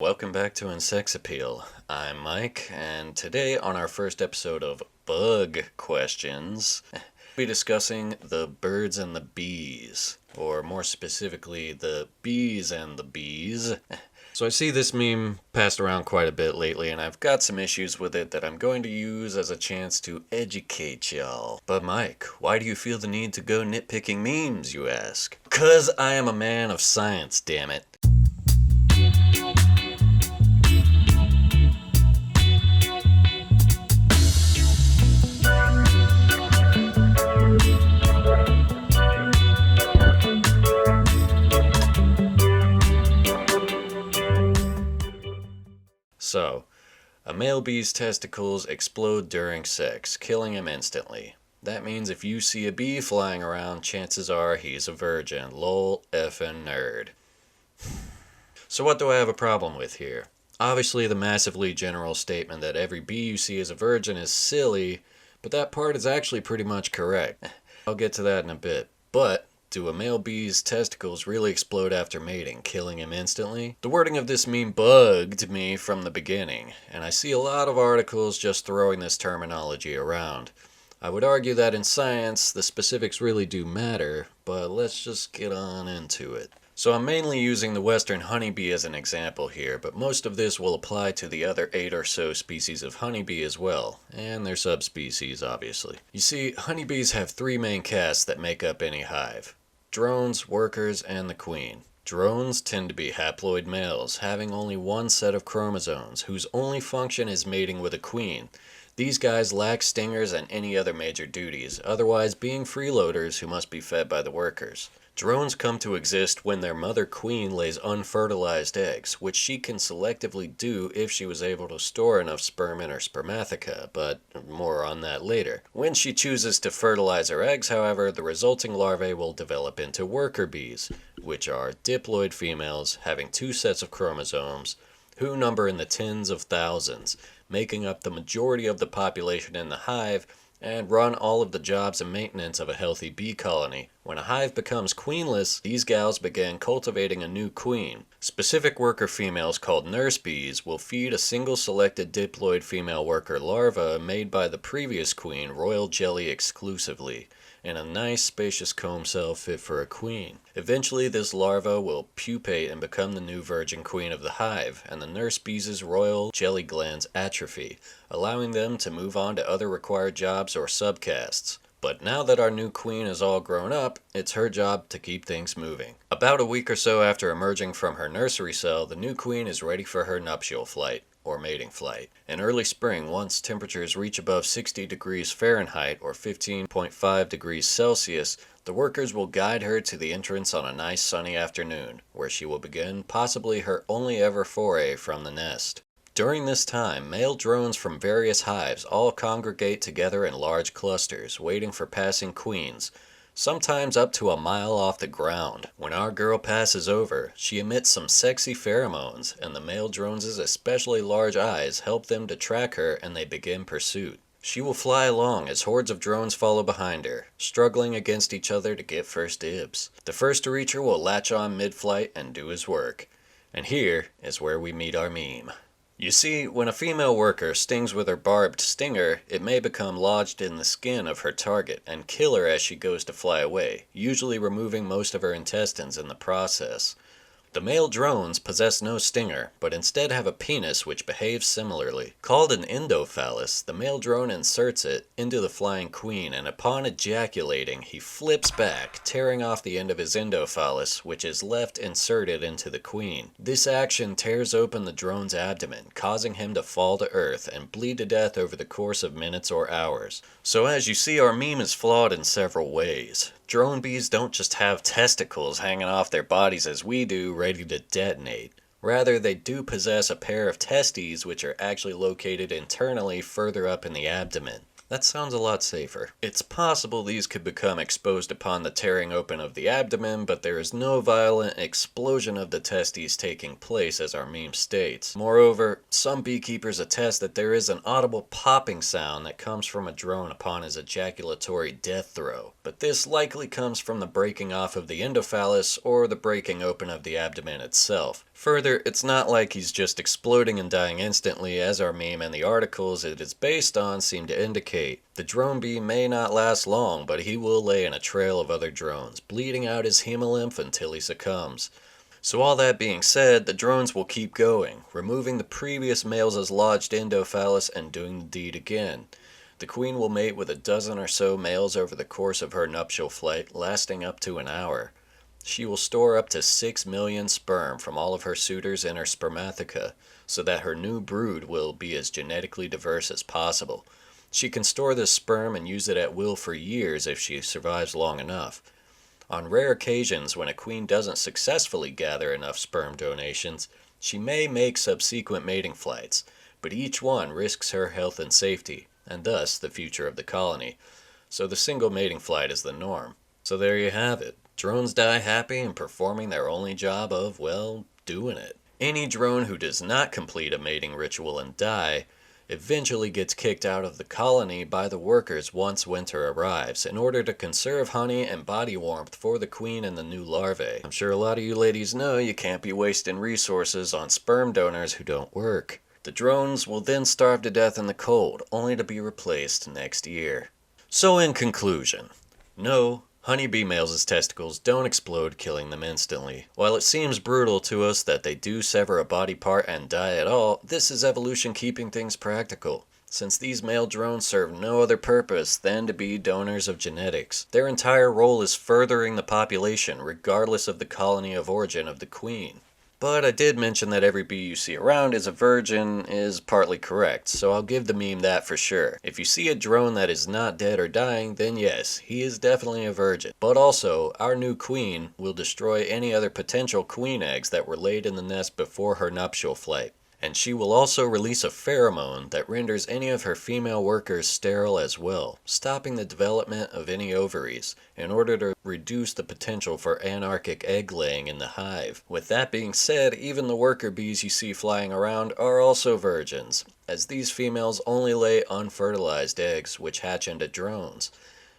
Welcome back to Insectsappeal. I'm Mike, and today on our first episode of Bug Questions, we'll be discussing the birds and the bees, or more specifically, the bees and the bees. So I see this meme passed around quite a bit lately, and I've got some issues with it that I'm going to use as a chance to educate y'all. But Mike, why do you feel the need to go nitpicking memes, you ask? 'Cause I am a man of science, damn it. So, a male bee's testicles explode during sex, killing him instantly. That means if you see a bee flying around, chances are he's a virgin. Lol effing nerd. So what do I have a problem with here? Obviously the massively general statement that every bee you see is a virgin is silly, but that part is actually pretty much correct. I'll get to that in a bit. But do a male bee's testicles really explode after mating, killing him instantly? The wording of this meme bugged me from the beginning, and I see a lot of articles just throwing this terminology around. I would argue that in science, the specifics really do matter, but let's just get on into it. So I'm mainly using the western honeybee as an example here, but most of this will apply to the other 8 or so species of honeybee as well, and their subspecies obviously. You see, honeybees have 3 main castes that make up any hive: drones, workers, and the queen. Drones tend to be haploid males, having only one set of chromosomes, whose only function is mating with a queen. These guys lack stingers and any other major duties, otherwise being freeloaders who must be fed by the workers. Drones come to exist when their mother queen lays unfertilized eggs, which she can selectively do if she was able to store enough sperm in her spermatheca, but more on that later. When she chooses to fertilize her eggs, however, the resulting larvae will develop into worker bees, which are diploid females having 2 sets of chromosomes, who number in the tens of thousands, making up the majority of the population in the hive, and run all of the jobs and maintenance of a healthy bee colony. When a hive becomes queenless, these gals begin cultivating a new queen. Specific worker females called nurse bees will feed a single selected diploid female worker larva made by the previous queen royal jelly exclusively, in a nice spacious comb cell fit for a queen. Eventually this larva will pupate and become the new virgin queen of the hive, and the nurse bees' royal jelly glands atrophy, allowing them to move on to other required jobs or subcastes. But now that our new queen is all grown up, it's her job to keep things moving. About a week or so after emerging from her nursery cell, the new queen is ready for her nuptial flight, or mating flight. In early spring, once temperatures reach above 60 degrees Fahrenheit or 15.5 degrees Celsius, the workers will guide her to the entrance on a nice sunny afternoon, where she will begin possibly her only ever foray from the nest. During this time, male drones from various hives all congregate together in large clusters, waiting for passing queens, sometimes up to a mile off the ground. When our girl passes over, she emits some sexy pheromones, and the male drones' especially large eyes help them to track her, and they begin pursuit. She will fly along as hordes of drones follow behind her, struggling against each other to get first dibs. The first to reach her will latch on mid-flight and do his work. And here is where we meet our meme. You see, when a female worker stings with her barbed stinger, it may become lodged in the skin of her target and kill her as she goes to fly away, usually removing most of her intestines in the process. The male drones possess no stinger, but instead have a penis which behaves similarly. Called an endophallus, the male drone inserts it into the flying queen, and upon ejaculating, he flips back, tearing off the end of his endophallus, which is left inserted into the queen. This action tears open the drone's abdomen, causing him to fall to earth and bleed to death over the course of minutes or hours. So as you see, our meme is flawed in several ways. Drone bees don't just have testicles hanging off their bodies as we do, ready to detonate. Rather, they do possess a pair of testes which are actually located internally further up in the abdomen. That sounds a lot safer. It's possible these could become exposed upon the tearing open of the abdomen, but there is no violent explosion of the testes taking place, as our meme states. Moreover, some beekeepers attest that there is an audible popping sound that comes from a drone upon his ejaculatory death throw, but this likely comes from the breaking off of the endophallus or the breaking open of the abdomen itself. Further, it's not like he's just exploding and dying instantly, as our meme and the articles it is based on seem to indicate. The drone bee may not last long, but he will lay in a trail of other drones, bleeding out his hemolymph until he succumbs. So all that being said, the drones will keep going, removing the previous males' lodged endophallus and doing the deed again. The queen will mate with a dozen or so males over the course of her nuptial flight, lasting up to an hour. She will store up to 6 million sperm from all of her suitors in her spermatheca, so that her new brood will be as genetically diverse as possible. She can store this sperm and use it at will for years if she survives long enough. On rare occasions when a queen doesn't successfully gather enough sperm donations, she may make subsequent mating flights, but each one risks her health and safety, and thus the future of the colony. So the single mating flight is the norm. So there you have it. Drones die happy and performing their only job of, well, doing it. Any drone who does not complete a mating ritual and die eventually gets kicked out of the colony by the workers once winter arrives in order to conserve honey and body warmth for the queen and the new larvae. I'm sure a lot of you ladies know you can't be wasting resources on sperm donors who don't work. The drones will then starve to death in the cold, only to be replaced next year. So in conclusion, no, honeybee males' testicles don't explode, killing them instantly. While it seems brutal to us that they do sever a body part and die at all, this is evolution keeping things practical. Since these male drones serve no other purpose than to be donors of genetics, their entire role is furthering the population regardless of the colony of origin of the queen. But I did mention that every bee you see around is a virgin is partly correct, so I'll give the meme that for sure. If you see a drone that is not dead or dying, then yes, he is definitely a virgin. But also, our new queen will destroy any other potential queen eggs that were laid in the nest before her nuptial flight. And she will also release a pheromone that renders any of her female workers sterile as well, stopping the development of any ovaries, in order to reduce the potential for anarchic egg laying in the hive. With that being said, even the worker bees you see flying around are also virgins, as these females only lay unfertilized eggs which hatch into drones.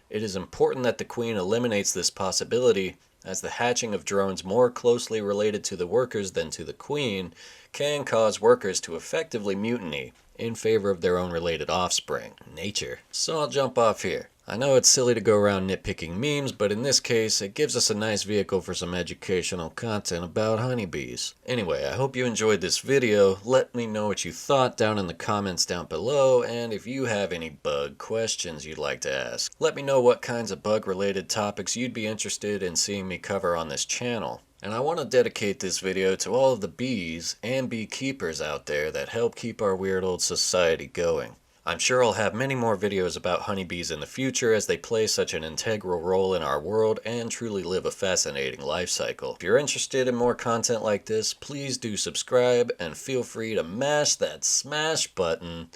It is important that the queen eliminates this possibility, as the hatching of drones more closely related to the workers than to the queen can cause workers to effectively mutiny in favor of their own related offspring, nature. So I'll jump off here. I know it's silly to go around nitpicking memes, but in this case, it gives us a nice vehicle for some educational content about honeybees. Anyway, I hope you enjoyed this video. Let me know what you thought down in the comments down below, and if you have any bug questions you'd like to ask. Let me know what kinds of bug-related topics you'd be interested in seeing me cover on this channel. And I want to dedicate this video to all of the bees and beekeepers out there that help keep our weird old society going. I'm sure I'll have many more videos about honeybees in the future, as they play such an integral role in our world and truly live a fascinating life cycle. If you're interested in more content like this, please do subscribe and feel free to mash that smash button.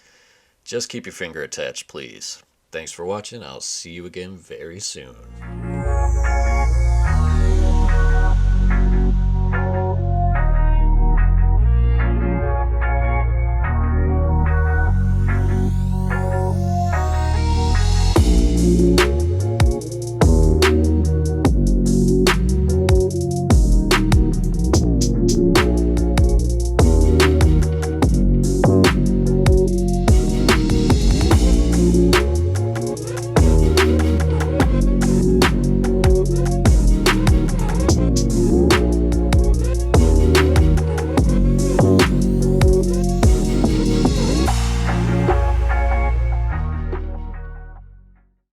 Just keep your finger attached, please. Thanks for watching. I'll see you again very soon.